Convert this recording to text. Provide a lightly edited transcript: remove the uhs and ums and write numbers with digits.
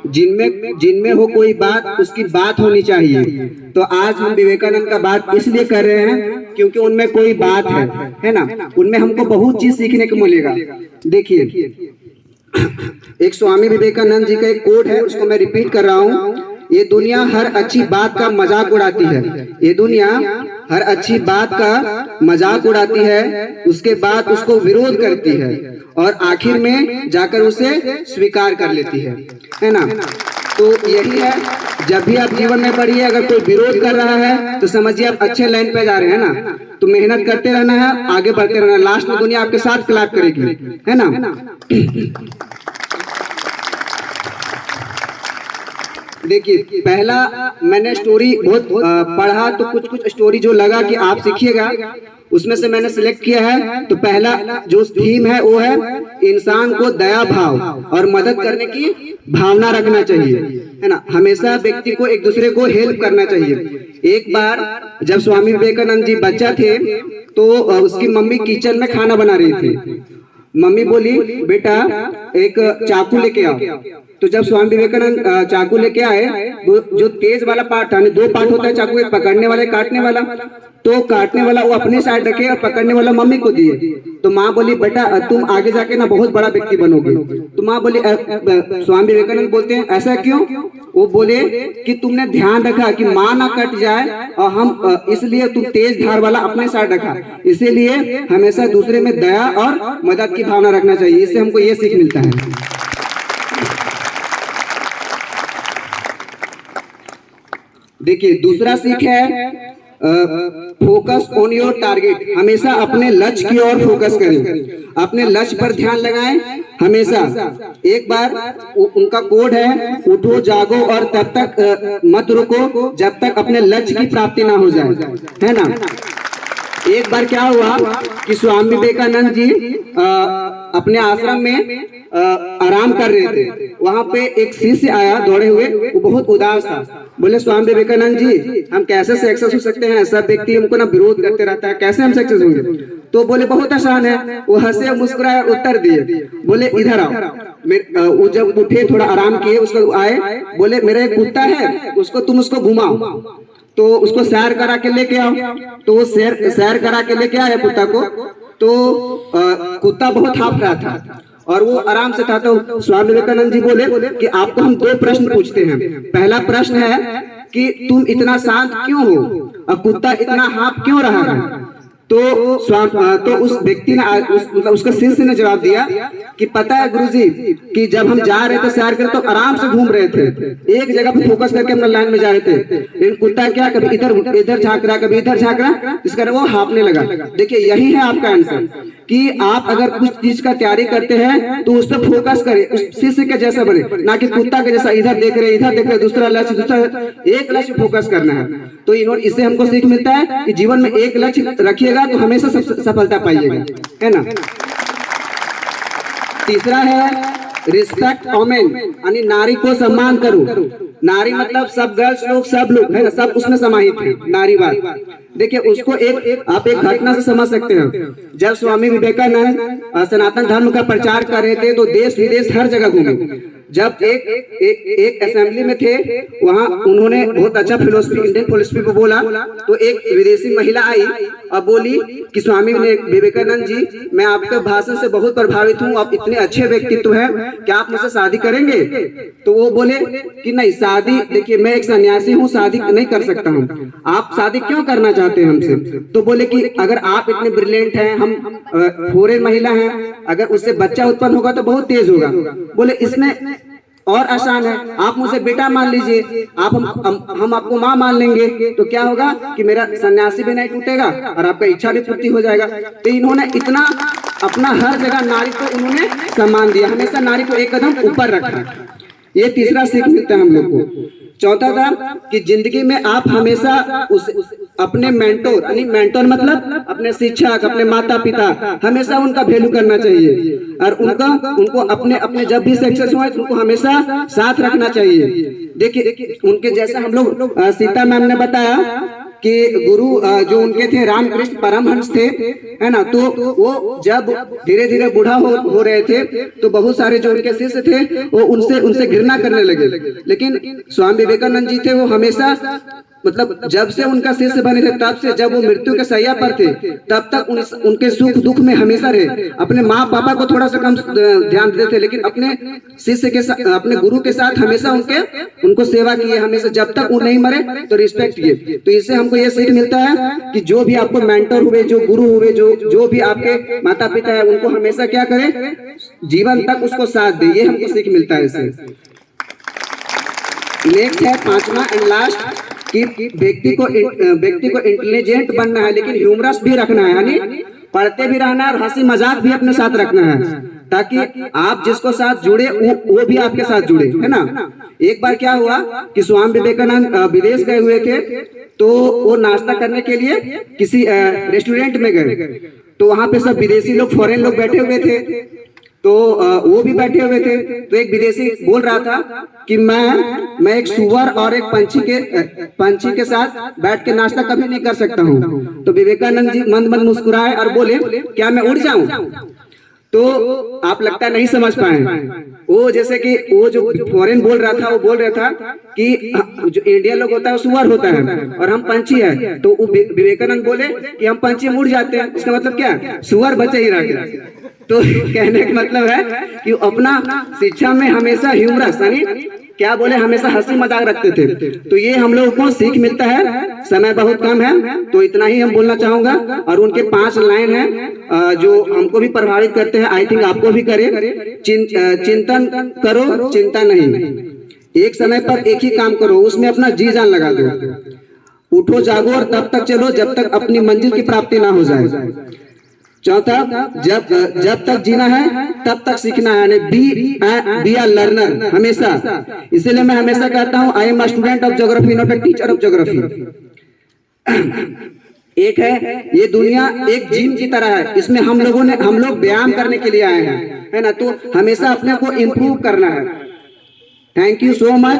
जिनमें जिनमें हो कोई बात, उसकी बात होनी चाहिए। तो आज हम विवेकानंद का बात इसलिए कर रहे हैं क्योंकि उनमें कोई बात है ना। उनमें हमको बहुत चीज सीखने को मिलेगा। देखिए, एक स्वामी विवेकानंद जी का एक कोट है, उसको मैं रिपीट कर रहा हूँ। ये दुनिया हर अच्छी बात का मजाक उड़ाती है। ये दुनिया हर अच्छी बात का मजाक उड़ाती है, उसके बाद उसको विरोध करती है और आखिर में जाकर उसे स्वीकार कर लेती है ना। तो यही है, जब भी आप जीवन में बढ़िए, अगर कोई विरोध कर रहा है तो समझिए आप अच्छे लाइन पे जा रहे हैं ना। तो मेहनत करते रहना है, आगे बढ़ते रहना, लास्ट में दुनिया आपके साथ क्लैप करेगी, है ना। देखिए, पहला मैंने स्टोरी बहुत पढ़ा, तो कुछ कुछ स्टोरी जो लगा कि आप सीखिएगा, उसमें से मैंने सिलेक्ट किया है। तो पहला जो थीम है वो है इंसान को दया भाव और मदद करने की भावना रखना चाहिए, है ना। हमेशा व्यक्ति को एक दूसरे को हेल्प करना चाहिए। एक बार जब स्वामी विवेकानंद जी बच्चा थे तो उसकी मम्मी किचन में खाना बना रही थी। मम्मी बोली, बेटा एक चाकू लेके आओ। तो जब स्वामी विवेकानंद चाकू लेके आए, जो तेज वाला पार्ट था, दो पार्ट होता है चाकू, एक पकड़ने वाला, काटने वाला। तो काटने वाला वो अपने साइड रखे और पकड़ने वाला मम्मी को दिए। तो माँ बोली, बेटा तुम आगे जाके ना बहुत बड़ा व्यक्ति बनोगे। तो माँ बोली, स्वामी विवेकानंद बोलते हैं, ऐसा क्यों? वो बोले कि तुमने ध्यान रखा कि माँ ना कट जाए, और हम इसलिए तुम तेज धार वाला अपने साइड रखा। इसीलिए हमेशा दूसरे में दया और मदद की भावना रखना चाहिए। इससे हमको ये सीख मिलता है। देखिए, दूसरा सीख है फोकस ऑन योर टारगेट। हमेशा अपने लक्ष्य की ओर फोकस करें, अपने लक्ष्य पर ध्यान लगाएं हमेशा। एक बार उनका कोड है, उठो जागो और तब तक मत रुको जब तक अपने लक्ष्य की प्राप्ति ना हो जाए, है ना। एक बार क्या हुआ कि स्वामी विवेकानंद जी अपने आश्रम में आराम कर रहे थे। वहां पे एक शिष्य आया दौड़े हुए, वो बहुत उदास था। बोले, स्वामी विवेकानंद जी, हम कैसे सक्सेस हो सकते हैं? सब व्यक्ति हमको ना विरोध करते रहता है, कैसे हम सक्सेस होंगे? तो बोले, बहुत आसान है। वो हंसे और मुस्कुराए, उत्तर दिए, बोले इधर आओ। वो जब उठे, थोड़ा आराम किए, उसको आए, बोले मेरा एक कुत्ता है, उसको घुमाओ। तो उसको सैर करा के लेके आओ। तो वो सैर करा के लेके आया कुत्ता को। तो कुत्ता बहुत हाफ रहा था और वो आराम से था। तो स्वामी विवेकानंद जी बोले कि आपको हम दो प्रश्न पूछते हैं। पहला प्रश्न है कि तुम इतना शांत क्यों हो और कुत्ता इतना हाफ क्यों रहा है? तो उस व्यक्ति ने उसका शिष्य ने जवाब दिया कि पता है गुरुजी कि जब हम जा रहे थे सैर कर, तो आराम से घूम रहे थे, एक जगह पे फोकस करके अपना लाइन में जा रहे थे। लेकिन कुत्ता क्या, कभी इधर झांक रहा, कभी इधर झांक रहा, जिस कारण वो हाँफने लगा। देखिए, यही है आपका आंसर कि आप अगर कुछ चीज का तैयारी करते हैं तो उस पर फोकस करें, उस शिष्य के जैसा बने, ना कि कुत्ता के जैसा इधर देख रहे, दूसरा लक्ष्य, एक लक्ष्य फोकस करना है। तो इससे हमको सीख मिलता है कि जीवन में एक लक्ष्य रखिएगा तो हमेशा सफलता पाइएगा, है ना। तीसरा है रिस्पेक्ट वुमेन, यानी नारी को सम्मान करो। नारी मतलब सब गर्ल्स लोग, सब लोग, है ना, सब उसमें समाहित है नारीवाद। देखिए, उसको आप एक घटना से समझ सकते हैं। जब स्वामी विवेकानंद सनातन धर्म का प्रचार कर रहे थे तो देश विदेश हर जगह घूमे। जब एक असेंबली में थे, वहां उन्होंने बहुत अच्छा फिलोसफी, इंडियन फिलोसफी को बोला। तो एक विदेशी महिला आई और बोली कि स्वामी विवेकानंद जी, मैं आपके भाषण से बहुत प्रभावित हूँ, आप इतने अच्छे व्यक्तित्व हैं, क्या आप मुझसे शादी करेंगे? तो वो बोले कि नहीं, शादी, देखिए मैं एक सन्यासी हूँ, शादी नहीं कर सकता हूँ। आप शादी क्यों करना चाहते हैं हमसे? तो बोले कि अगर आप इतने ब्रिलियंट हैं, हम फॉरेन महिला हैं, अगर उससे बच्चा उत्पन्न होगा तो बहुत तेज होगा। बोले इसमें और आसान है, आप मुझे बेटा मान लीजिए, हम आपको माँ मान लेंगे, तो क्या होगा कि मेरा सन्यासी भी नहीं टूटेगा और आपका इच्छा भी पूर्ति हो जाएगा। तो इन्होंने इतना अपना हर जगह नारी को उन्होंने सम्मान दिया, हमेशा नारी को एक कदम ऊपर रखा। ये तीसरा सीख मिलता है हम लोग को। चौथा था कि जिंदगी में आप हमेशा अपने मेंटोर, यानी मेंटोर मतलब अपने शिक्षक, अपने माता पिता, हमेशा उनका वैल्यू करना चाहिए और उनको अपने जब भी सक्सेस हुए उनको हमेशा साथ रखना चाहिए। देखिए, उनके जैसा हम लोग, सीता मैम ने बताया कि गुरु जो उनके थे रामकृष्ण परमहंस थे, है ना, तो वो जब धीरे धीरे बूढ़ा हो रहे थे तो बहुत सारे जो उनके शिष्य थे वो उनसे घृणा करने लगे। लेकिन स्वामी विवेकानंद जी थे, वो हमेशा मतलब जब से उनका शिष्य बने थे तब से जब वो मृत्यु के शैया पर थे तब तक उनके सुख दुख में हमेशा रहे। अपने माँ पापा को थोड़ा सा कम ध्यान देते थे, लेकिन अपने शिष्य के साथ, अपने गुरु के साथ हमेशा उनको सेवा की है, हमेशा जब तक वो नहीं मरे तो रिस्पेक्ट किए। तो इससे हमको ये सीख मिलता है कि जो भी आपको मेंटर हुए, जो गुरु हुए, जो भी आपके माता पिता है, उनको हमेशा क्या करें, जीवन तक उसको साथ दे। ये हमको सीख मिलता है इससे। नेक्स्ट है पांचवा एंड लास्ट कि व्यक्ति को इंटेलिजेंट बनना है, लेकिन ह्यूमरस भी रखना है, यानी पढ़ते भी रहना है और हंसी मजाक भी अपने साथ रखना है, ताकि आप जिसको साथ जुड़े वो भी आपके साथ जुड़े, है ना। एक बार क्या हुआ कि स्वामी विवेकानंद विदेश गए हुए थे, तो वो नाश्ता करने के लिए किसी रेस्टोरेंट में गए, तो वहां पे सब विदेशी लोग, फॉरेन लोग बैठे हुए थे, तो वो भी बैठे हुए थे। तो एक विदेशी बोल रहा था कि मैं एक सुअर और एक पंछी के साथ बैठ के नाश्ता कभी नहीं कर सकता हूँ। तो विवेकानंद जी मंद मंद मुस्कुराए और बोले, क्या मैं उड़ जाऊं? तो आप लगता नहीं समझ पाए। वो जैसे कि वो जो फॉरेन बोल रहा था, वो बोल रहा था कि जो इंडियन लोग होता है वो सुअर होता है और हम पंछी है। तो विवेकानंद बोले कि हम पंछी उड़ जाते हैं, इसका मतलब क्या, सुअर बचे ही रह गए। तो कहने का मतलब है कि अपना शिक्षा में हमेशा ह्यूमरस, यानी क्या बोले, हमेशा हंसी मजाक रखते थे। तो ये हम लोगों को सीख मिलता है। समय बहुत कम है, तो इतना ही हम बोलना चाहूंगा। और उनके 5 लाइन हैं जो हमको भी प्रभावित करते हैं, आई थिंक आपको भी करे। चिंतन करो, चिंता नहीं, एक समय पर एक ही काम करो, उसमें अपना जी जान लगा दो, उठो जागो और तब तक चलो जब तक अपनी मंजिल की प्राप्ति ना हो जाए। चौथा, जब तक जीना है तब तक सीखना है, बी अ लर्नर हमेशा। इसीलिए मैं हमेशा कहता हूँ I am a student of geography, not a teacher of geography. एक है, ये दुनिया एक जिम की तरह है, इसमें हम लोग व्यायाम करने के लिए आए हैं, है ना। तो हमेशा अपने को इम्प्रूव करना है। Thank you so much.